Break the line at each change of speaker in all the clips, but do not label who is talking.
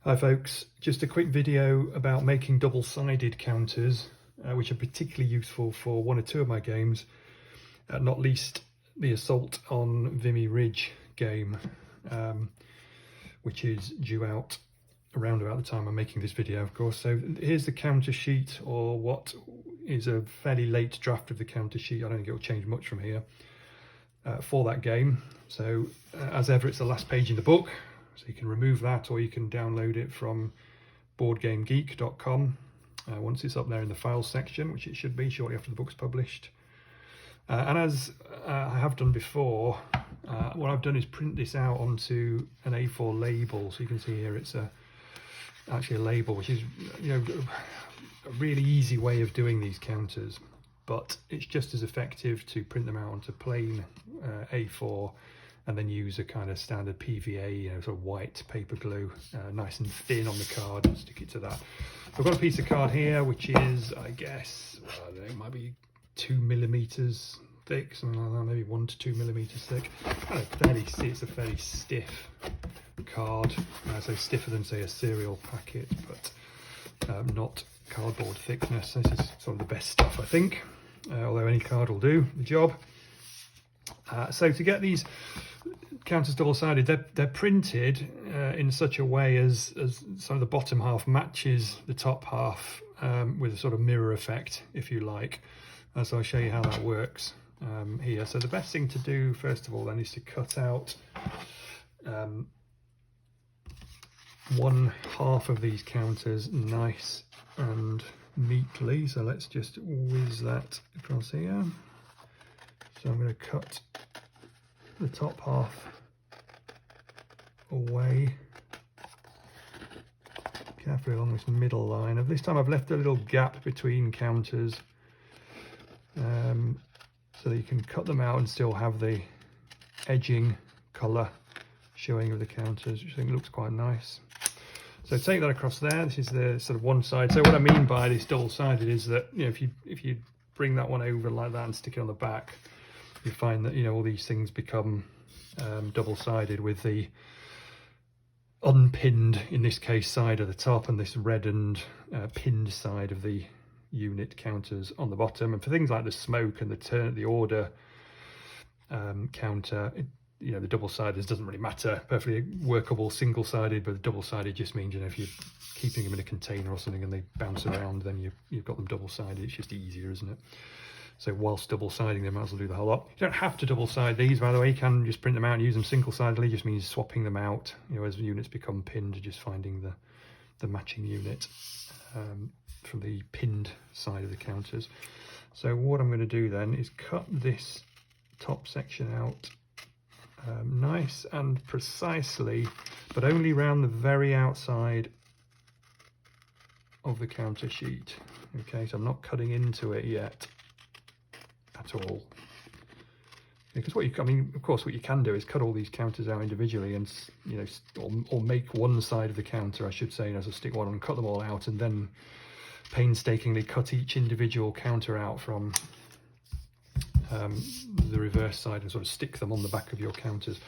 Hi folks, just a quick video about making double-sided counters, which are particularly useful for one or two of my games, not least the Assault on Vimy Ridge game, which is due out around about the time I'm making this video, of course. So here's the counter sheet, or what is a fairly late draft of the counter sheet. I don't think it will change much from here for that game. So as ever, it's the last page in the book. So you can remove that, or you can download it from boardgamegeek.com once it's up there in the files section, which it should be shortly after the book's published. And as I have done before, what I've done is print this out onto an A4 label. So you can see here it's actually a label, which is, you know, a really easy way of doing these counters, but it's just as effective to print them out onto plain A4 and then use a kind of standard PVA, you know, sort of white paper glue, nice and thin on the card, and stick it to that. I've got a piece of card here, which is, I guess, I don't know, it might be 2 millimeters thick, something like that, maybe 1 to 2 millimeters thick. Kind of it's a fairly stiff card, so stiffer than, say, a cereal packet, but not cardboard thickness. This is sort of the best stuff, I think, although any card will do the job. So to get these counters double-sided, they're printed in such a way as sort of the bottom half matches the top half with a sort of mirror effect, if you like. So I'll show you how that works here. So the best thing to do, first of all, then, is to cut out one half of these counters nice and neatly. So let's just whiz that across here. So I'm going to cut the top half away carefully along this middle line. This time I've left a little gap between counters so that you can cut them out and still have the edging colour showing of the counters, which I think looks quite nice. So take that across there. This is the sort of one side. So what I mean by this double-sided is that, you know, if you bring that one over like that and stick it on the back, you find that, you know, all these things become double-sided, with the unpinned, in this case, side at the top, and this reddened pinned side of the unit counters on the bottom. And for things like the smoke and the order counter, you know, the double-sided doesn't really matter. Perfectly workable single-sided, but the double-sided just means, you know, if you're keeping them in a container or something and they bounce around, then you've got them double-sided. It's just easier, isn't it? So whilst double-siding them, I might as well do the whole lot. You don't have to double-side these, by the way. You can just print them out and use them single-sidedly. It just means swapping them out, you know, as the units become pinned, just finding the matching unit from the pinned side of the counters. So what I'm going to do then is cut this top section out nice and precisely, but only around the very outside of the counter sheet. Okay, so I'm not cutting into it yet at all, because of course what you can do is cut all these counters out individually, and, you know, or make one side of the counter, I should say, you know, so stick one on, cut them all out, and then painstakingly cut each individual counter out from the reverse side and sort of stick them on the back of your counters.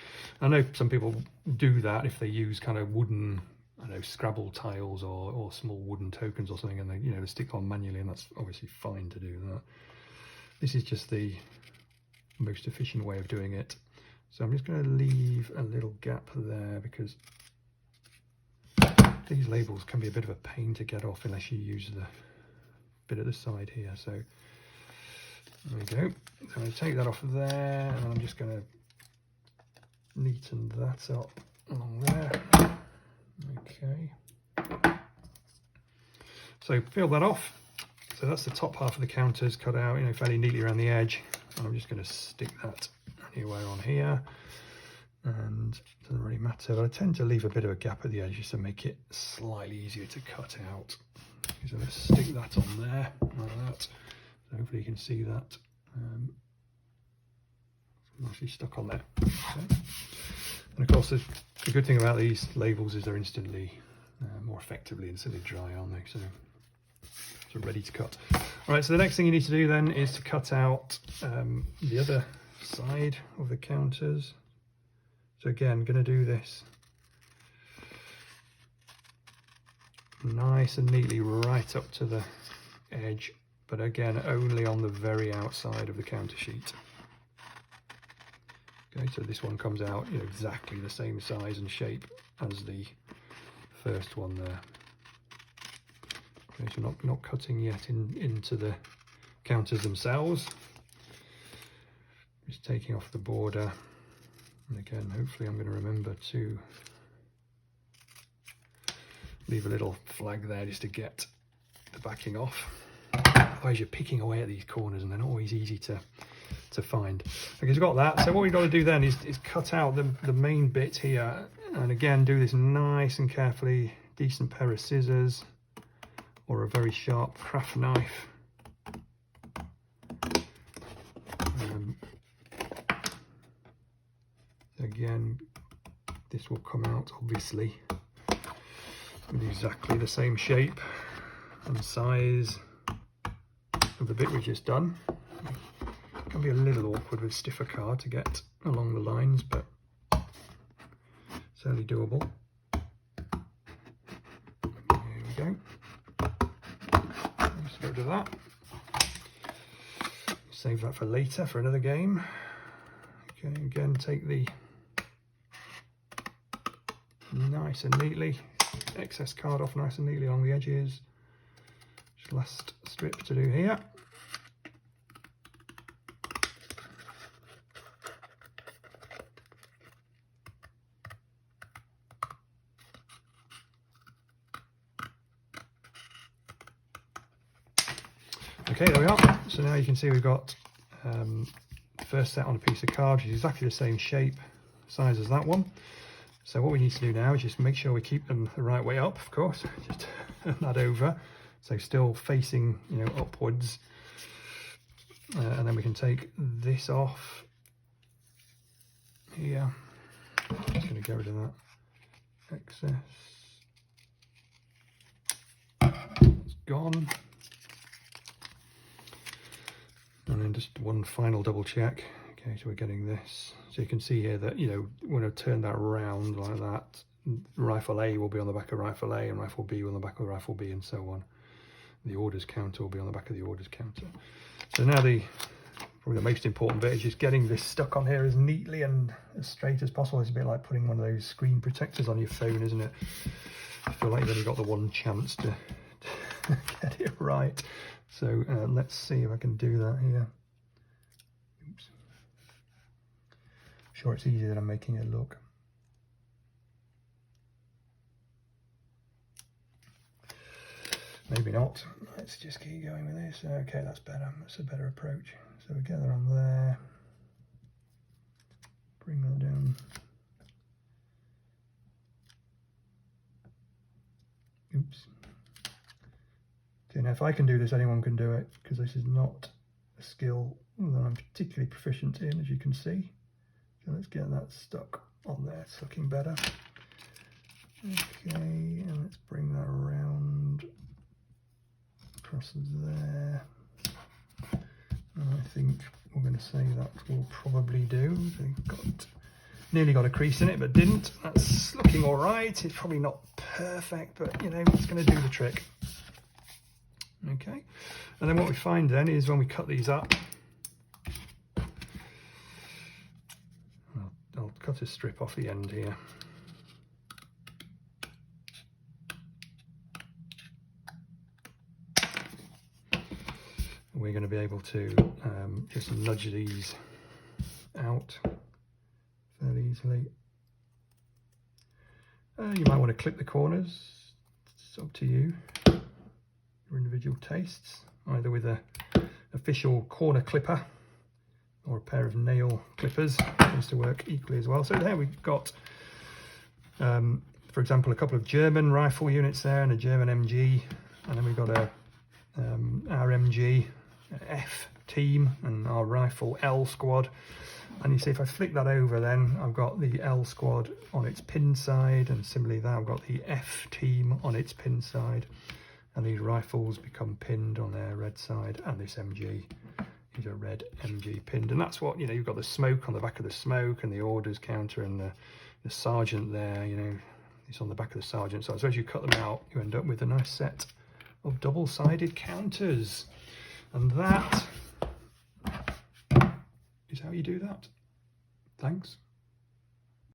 I know some people do that if they use kind of wooden, I don't know, Scrabble tiles or small wooden tokens or something, and they, you know, they stick on manually, and that's obviously fine to do that. This is just the most efficient way of doing it. So I'm just going to leave a little gap there, because these labels can be a bit of a pain to get off unless you use the bit at the side here. So there we go. So I'm going to take that off there, and I'm just going to neaten that up along there. Okay. So peel that off. So that's the top half of the counters cut out, you know, fairly neatly around the edge. And I'm just going to stick that anywhere on here, and it doesn't really matter, but I tend to leave a bit of a gap at the edge just to make it slightly easier to cut out. So let's stick that on there like that. So hopefully you can see that nicely stuck on there. Okay. And of course, the good thing about these labels is they're instantly more effectively instantly dry, aren't they? So ready to cut. All right, so the next thing you need to do then is to cut out the other side of the counters. So again, going to do this nice and neatly right up to the edge, but again only on the very outside of the counter sheet. Okay, so this one comes out, you know, exactly the same size and shape as the first one there. Okay, so not cutting yet into the counters themselves. Just taking off the border, and again hopefully I'm going to remember to leave a little flag there just to get the backing off. Otherwise you're picking away at these corners and they're not always easy to find. Okay, so we've got that. So what we've got to do then is cut out the main bit here, and again do this nice and carefully. Decent pair of scissors or a very sharp craft knife. Again, this will come out obviously with exactly the same shape and size of the bit we've just done. It can be a little awkward with stiffer card to get along the lines, but certainly doable. There we go. Just get rid of that. Save that for later for another game. Okay, again take the nice and neatly, excess card off nice and neatly along the edges. Just last strip to do here. Okay, there we are. So now you can see we've got the first set on a piece of card, which is exactly the same shape, size as that one. So what we need to do now is just make sure we keep them the right way up, of course. Just turn that over, so still facing, you know, upwards. And then we can take this off here. I'm just going to get rid of that excess. It's gone. And then just one final double check. Okay, so we're getting this. So you can see here that, you know, when I turn that around like that, rifle A will be on the back of rifle A and rifle B will on the back of rifle B and so on. The orders counter will be on the back of the orders counter. So now probably the most important bit is just getting this stuck on here as neatly and as straight as possible. It's a bit like putting one of those screen protectors on your phone, isn't it? I feel like you've only got the one chance to get it right. So let's see if I can do that here. Oops. Sure, it's easier than I'm making it look. Maybe not. Let's just keep going with this. Okay, that's better. That's a better approach. So we get that on there. Bring that down. Oops. Okay, now if I can do this, anyone can do it, because this is not a skill that I'm particularly proficient in, as you can see. So let's get that stuck on there. It's looking better. Okay, and let's bring that around across there. And I think we're going to say that will probably do. So nearly got a crease in it, but didn't. That's looking all right. It's probably not perfect, but you know, it's going to do the trick. Okay, and then what we find then is when we cut these up, I'll cut a strip off the end here. We're going to be able to just nudge these out fairly easily. You might want to clip the corners, it's up to you, your individual tastes, either with a official corner clipper or a pair of nail clippers. Tends to work equally as well. So there we've got, for example, a couple of German rifle units there and a German MG, and then we've got a our MG F team and our rifle L squad. And you see if I flick that over, then I've got the L squad on its pin side, and similarly there I've got the F team on its pin side, and these rifles become pinned on their red side, and this MG is a red MG pinned. And that's what, you know, you've got the smoke on the back of the smoke and the orders counter and the sergeant there, you know, It's on the back of the Sergeant. So as you cut them out, you end up with a nice set of double-sided counters. And that is how you do that. Thanks.